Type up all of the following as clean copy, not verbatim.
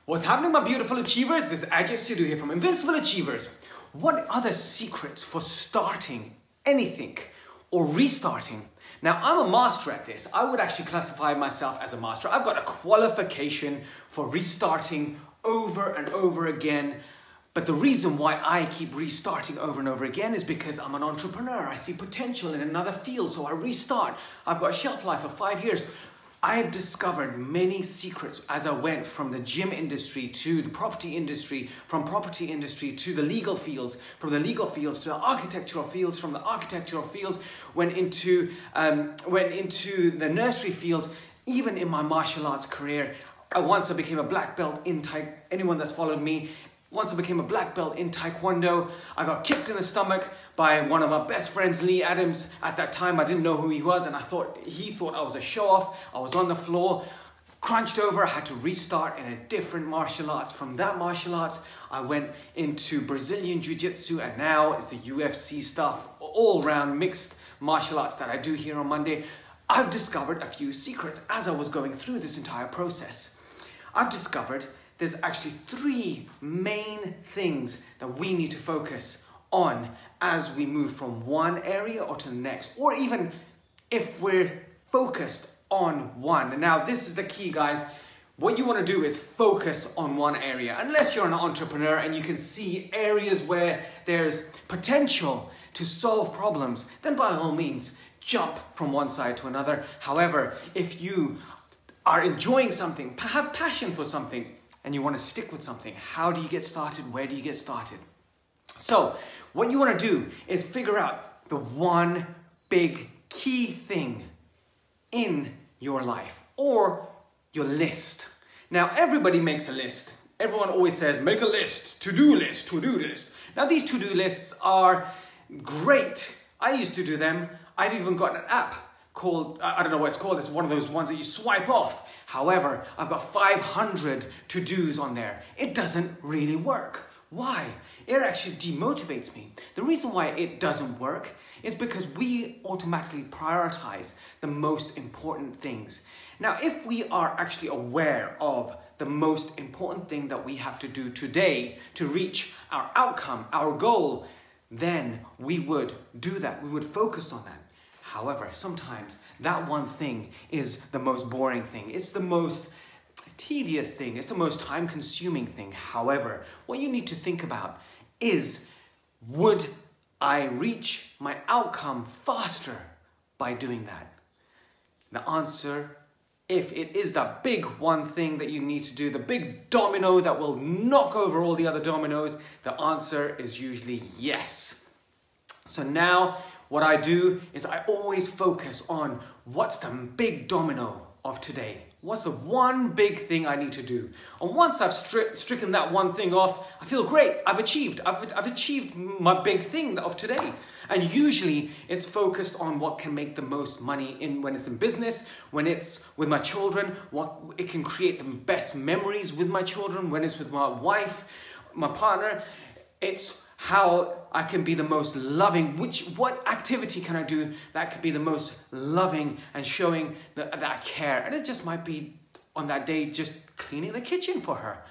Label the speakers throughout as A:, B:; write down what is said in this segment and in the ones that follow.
A: What's happening, my beautiful achievers? This is Ajay Sidhu here from Invincible Achievers. What are the secrets for starting anything or restarting? Now, I'm a master at this. I would actually classify myself as a master. I've got a qualification for restarting over and over again. But the reason why I keep restarting over and over again is because I'm an entrepreneur. I see potential in another field, so I restart. I've got a shelf life of 5 years. I have discovered many secrets as I went from the gym industry to the property industry, from property industry to the legal fields, from the legal fields to the architectural fields, from the architectural fields, went into the nursery fields. Even in my martial arts career, once I became a black belt in anyone that's followed me, once I became a black belt in Taekwondo, I got kicked in the stomach by one of my best friends, Lee Adams. At that time, I didn't know who he was, and he thought I was a show-off. I was on the floor, crunched over. I had to restart in a different martial arts. From that martial arts, I went into Brazilian Jiu-Jitsu, and now it's the UFC stuff, all-round mixed martial arts that I do here on Monday. I've discovered a few secrets as I was going through this entire process. I've discovered there's actually 3 main things that we need to focus on as we move from one area or to the next, or even if we're focused on one. And now this is the key, guys. What you want to do is focus on one area. Unless you're an entrepreneur and you can see areas where there's potential to solve problems, then by all means, jump from one side to another. However, if you are enjoying something, have passion for something, and you want to stick with something, how do you get started? Where do you get started? So what you want to do is figure out the one big key thing in your life or your list. Now, everybody makes a list. Everyone always says, make a list, to-do list, to-do list. Now, these to-do lists are great. I used to do them. I've even got an app called, I don't know what it's called. It's one of those ones that you swipe off. However, I've got 500 to-dos on there. It doesn't really work. Why? It actually demotivates me. The reason why it doesn't work is because we automatically prioritize the most important things. Now, if we are actually aware of the most important thing that we have to do today to reach our outcome, our goal, then we would do that. We would focus on that. However, sometimes that one thing is the most boring thing. It's the most tedious thing. It's the most time-consuming thing. However, what you need to think about is, would I reach my outcome faster by doing that? The answer, if it is the big one thing that you need to do, the big domino that will knock over all the other dominoes, the answer is usually yes. So now, what I do is I always focus on what's the big domino of today. What's the one big thing I need to do? And once I've stricken that one thing off, I feel great. I've achieved my big thing of today. And usually it's focused on what can make the most money when it's in business, when it's with my children, what it can create the best memories with my children, when it's with my wife, my partner. It's how I can be the most loving, what activity can I do that could be the most loving and showing that I care. And it just might be on that day just cleaning the kitchen for her,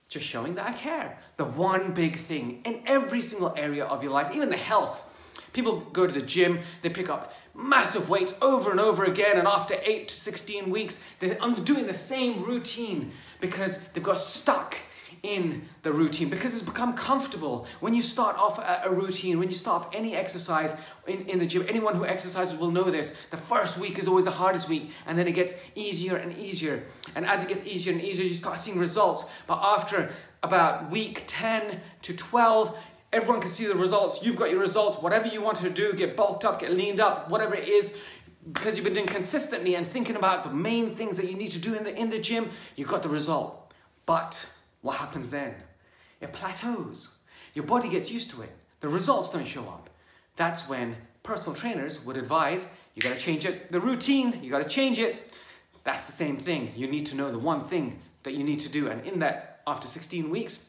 A: just showing that I care. The one big thing in every single area of your life, even the health. People go to the gym, they pick up massive weights over and over again, and after 8 to 16 weeks, they're doing the same routine because they've got stuck in the routine, because it's become comfortable. When you start off a routine, when you start off any exercise in the gym, anyone who exercises will know this. The first week is always the hardest week, and then it gets easier and easier. And as it gets easier and easier, you start seeing results. But after about week 10 to 12, everyone can see the results. You've got your results. Whatever you wanted to do, get bulked up, get leaned up, whatever it is, because you've been doing consistently and thinking about the main things that you need to do in the gym, you've got the result. But what happens then? It plateaus. Your body gets used to it. The results don't show up. That's when personal trainers would advise, you got to change it. The routine, you got to change it. That's the same thing. You need to know the one thing that you need to do. And in that, after 16 weeks,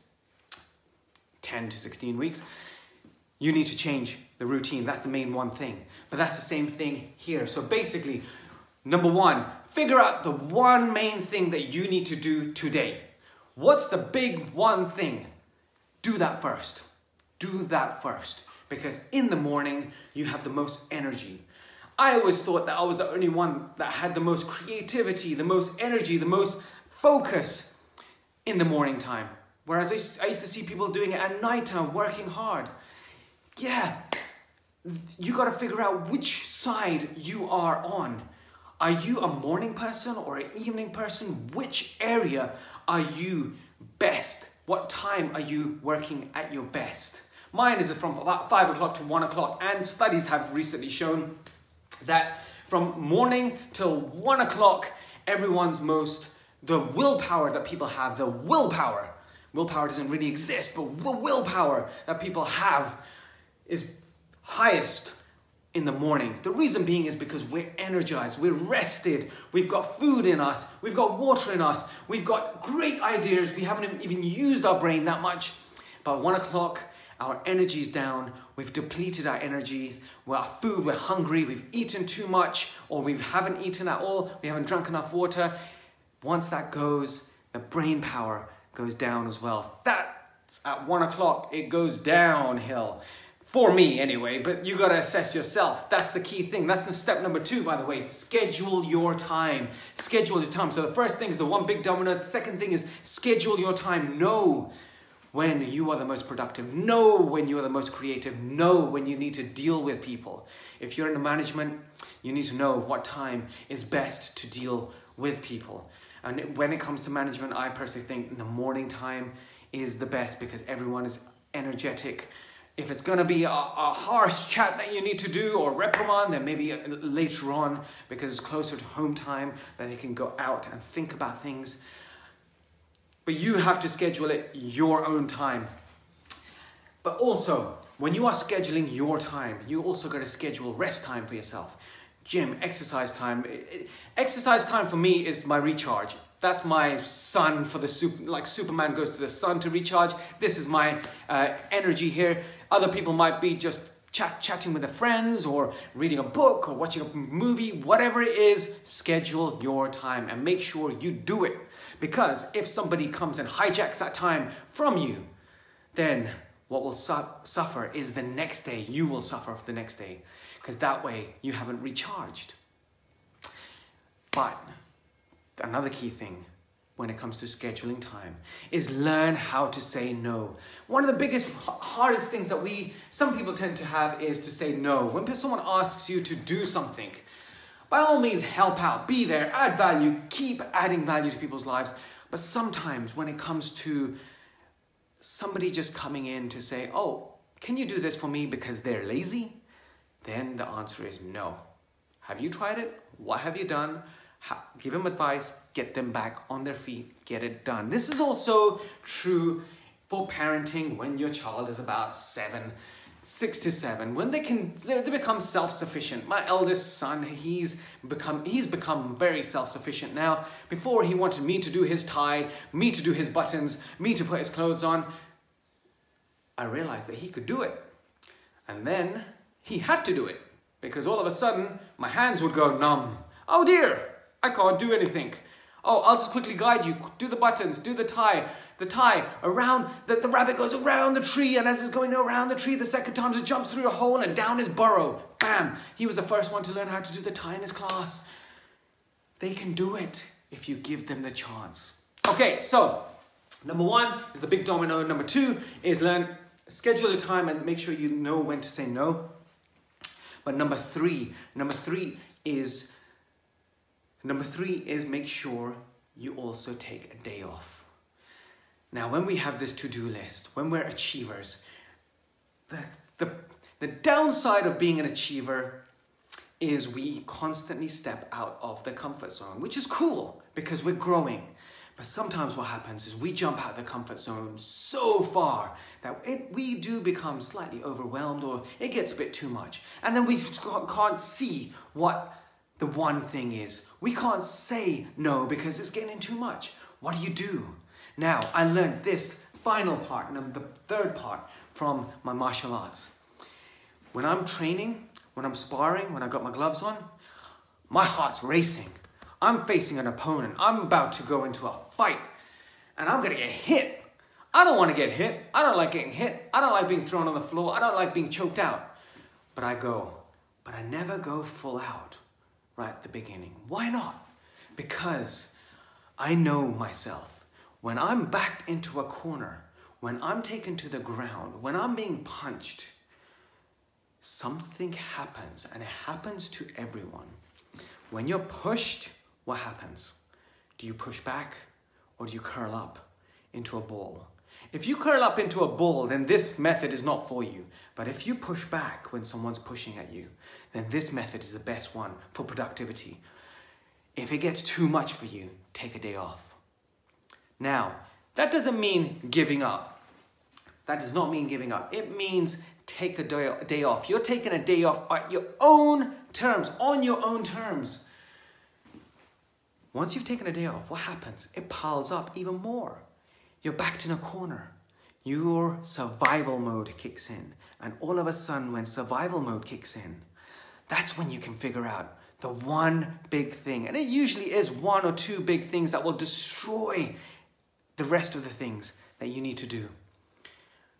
A: 10 to 16 weeks, you need to change the routine. That's the main one thing. But that's the same thing here. So basically, number one, figure out the one main thing that you need to do today. What's the big one thing? Do that first. Do that first. Because in the morning, you have the most energy. I always thought that I was the only one that had the most creativity, the most energy, the most focus in the morning time. Whereas I used to see people doing it at nighttime, working hard. Yeah, you got to figure out which side you are on. Are you a morning person or an evening person? Which area are you best? What time are you working at your best? Mine is from about 5 o'clock to 1 o'clock, and studies have recently shown that from morning till 1 o'clock, the willpower that people have, willpower doesn't really exist, but the willpower that people have is highest in the morning. The reason being is because we're energized, we're rested, we've got food in us, we've got water in us, we've got great ideas, we haven't even used our brain that much. By 1 o'clock, our energy's down, we've depleted our energies, we're hungry, we've eaten too much, or we haven't eaten at all, we haven't drunk enough water. Once that goes, the brain power goes down as well. That's at 1 o'clock, it goes downhill. For me anyway, but you gotta assess yourself. That's the key thing. That's the step number 2, by the way. Schedule your time. Schedule your time. So the first thing is the one big domino. The second thing is schedule your time. Know when you are the most productive. Know when you are the most creative. Know when you need to deal with people. If you're in the management, you need to know what time is best to deal with people. And when it comes to management, I personally think the morning time is the best because everyone is energetic. If it's going to be a harsh chat that you need to do or reprimand, then maybe later on because it's closer to home time that they can go out and think about things. But you have to schedule it your own time. But also, when you are scheduling your time, you also got to schedule rest time for yourself. Gym, exercise time. Exercise time for me is my recharge. That's my sun for like Superman goes to the sun to recharge. This is my energy here. Other people might be just chatting with their friends or reading a book or watching a movie. Whatever it is, schedule your time and make sure you do it. Because if somebody comes and hijacks that time from you, then what will suffer is the next day. You will suffer the next day because that way you haven't recharged. But another key thing when it comes to scheduling time is learn how to say no. One of the biggest, hardest things that some people tend to have is to say no. When someone asks you to do something, by all means help out, be there, add value, keep adding value to people's lives. But sometimes when it comes to somebody just coming in to say, oh, can you do this for me because they're lazy? Then the answer is no. Have you tried it? What have you done? Give them advice, get them back on their feet, get it done. This is also true for parenting when your child is about 6 to 7, when they become self-sufficient. My eldest son, he's become very self-sufficient now. Before he wanted me to do his tie, me to do his buttons, me to put his clothes on. I realized that he could do it. And then he had to do it because all of a sudden my hands would go numb. Oh dear, I can't do anything. Oh, I'll just quickly guide you. Do the buttons, do the tie. The tie around, the rabbit goes around the tree, and as it's going around the tree, the second time it jumps through a hole and down his burrow. Bam! He was the first one to learn how to do the tie in his class. They can do it if you give them the chance. Okay, so number 1 is the big domino. Number 2 is schedule your time and make sure you know when to say no. But number three is make sure you also take a day off. Now, when we have this to-do list, when we're achievers, the downside of being an achiever is we constantly step out of the comfort zone, which is cool because we're growing. But sometimes what happens is we jump out of the comfort zone so far that we do become slightly overwhelmed or it gets a bit too much. And then we can't see what the one thing is. We can't say no because it's getting too much. What do? Now, I learned this final part, and the third part from my martial arts. When I'm training, when I'm sparring, when I got my gloves on, my heart's racing. I'm facing an opponent. I'm about to go into a fight. and I'm gonna get hit. I don't want to get hit. I don't like getting hit. I don't like being thrown on the floor. I don't like being choked out. But I go. But I never go full out right at the beginning. Why not? Because I know myself. When I'm backed into a corner, when I'm taken to the ground, when I'm being punched, something happens, and it happens to everyone. When you're pushed, what happens? Do you push back or do you curl up into a ball? If you curl up into a ball, then this method is not for you. But if you push back when someone's pushing at you, then this method is the best one for productivity. If it gets too much for you, take a day off. Now, that doesn't mean giving up. That does not mean giving up. It means take a day off. You're taking a day off at your own terms, on your own terms. Once you've taken a day off, what happens? It piles up even more. You're backed in a corner. Your survival mode kicks in. And all of a sudden, when survival mode kicks in, that's when you can figure out the one big thing. And it usually is one or two big things that will destroy the rest of the things that you need to do.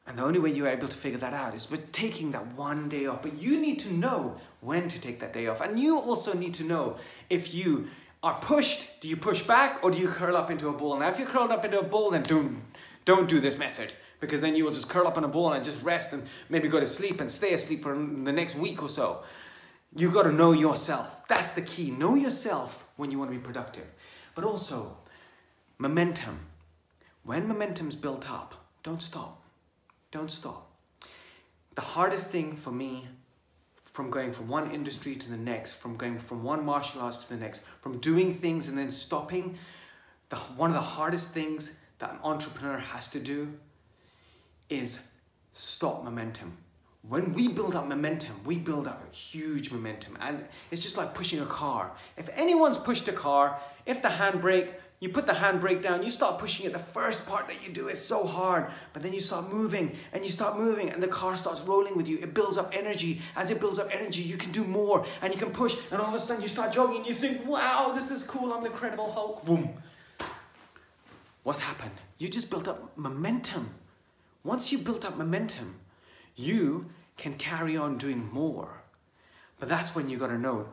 A: And the only way you're able to figure that out is with taking that one day off. But you need to know when to take that day off. And you also need to know if you are pushed, do you push back or do you curl up into a ball? Now, if you're curled up into a ball, then don't do this method, because then you will just curl up in a ball and just rest and maybe go to sleep and stay asleep for the next week or so. You've got to know yourself. That's the key. Know yourself when you want to be productive. But also, momentum. When momentum's built up, don't stop. Don't stop. The hardest thing for me, from going from one industry to the next, from going from one martial arts to the next, from doing things and then stopping, one of the hardest things that an entrepreneur has to do is stop momentum. When we build up momentum, we build up a huge momentum. And it's just like pushing a car. If anyone's pushed a car, if the handbrake, you put the handbrake down, you start pushing it. The first part that you do is so hard, but then you start moving and the car starts rolling with you. It builds up energy. As it builds up energy, you can do more and you can push, and all of a sudden you start jogging and you think, wow, this is cool. I'm the Incredible Hulk. Boom. What's happened? You just built up momentum. Once you built up momentum, you can carry on doing more. But that's when you got to know.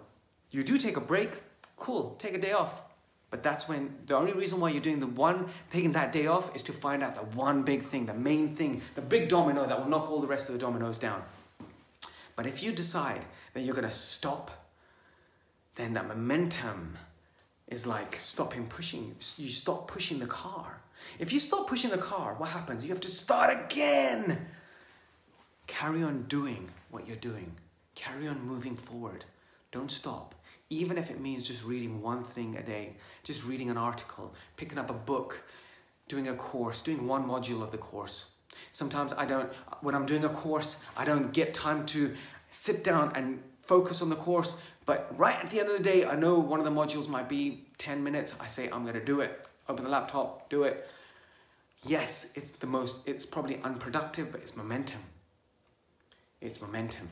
A: You do take a break, cool, take a day off. But that's when, the only reason why you're doing taking that day off is to find out the one big thing, the main thing, the big domino that will knock all the rest of the dominoes down. But if you decide that you're going to stop, then that momentum is like stopping pushing. You stop pushing the car. If you stop pushing the car, what happens? You have to start again. Carry on doing what you're doing. Carry on moving forward. Don't stop. Even if it means just reading one thing a day, just reading an article, picking up a book, doing a course, doing one module of the course. Sometimes when I'm doing a course, I don't get time to sit down and focus on the course. But right at the end of the day, I know one of the modules might be 10 minutes. I say, I'm going to do it. Open the laptop, do it. Yes, it's probably unproductive, but it's momentum. It's momentum.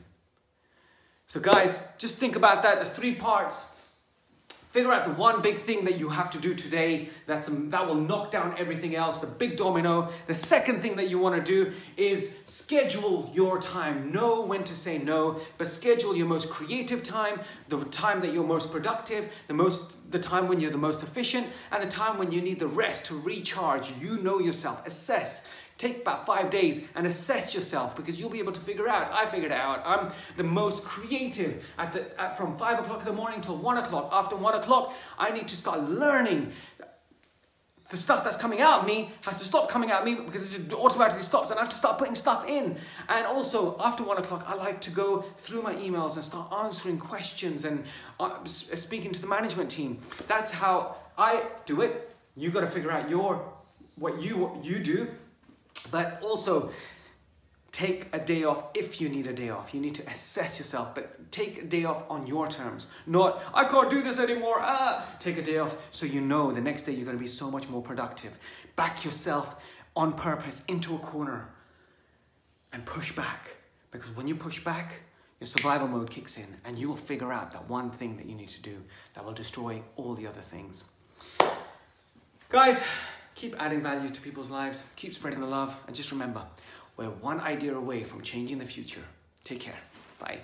A: So guys, just think about that, the 3 parts. Figure out the one big thing that you have to do today that will knock down everything else, the big domino. The second thing that you want to do is schedule your time. Know when to say no, but schedule your most creative time, the time that you're most productive, the time when you're the most efficient, and the time when you need the rest to recharge. You know yourself. Assess. Take about 5 days and assess yourself, because you'll be able to figure out. I figured it out. I'm the most creative from 5 o'clock in the morning till 1 o'clock. After 1 o'clock, I need to start learning. The stuff that's coming out of me has to stop coming out of me, because it just automatically stops, and I have to start putting stuff in. And also, after 1 o'clock, I like to go through my emails and start answering questions and speaking to the management team. That's how I do it. You got to figure out what you do. But also, take a day off if you need a day off. You need to assess yourself, but take a day off on your terms. Not, I can't do this anymore. Take a day off so you know the next day you're going to be so much more productive. Back yourself on purpose into a corner and push back. Because when you push back, your survival mode kicks in and you will figure out that one thing that you need to do that will destroy all the other things. Guys, keep adding value to people's lives, keep spreading the love, and just remember, we're one idea away from changing the future. Take care. Bye.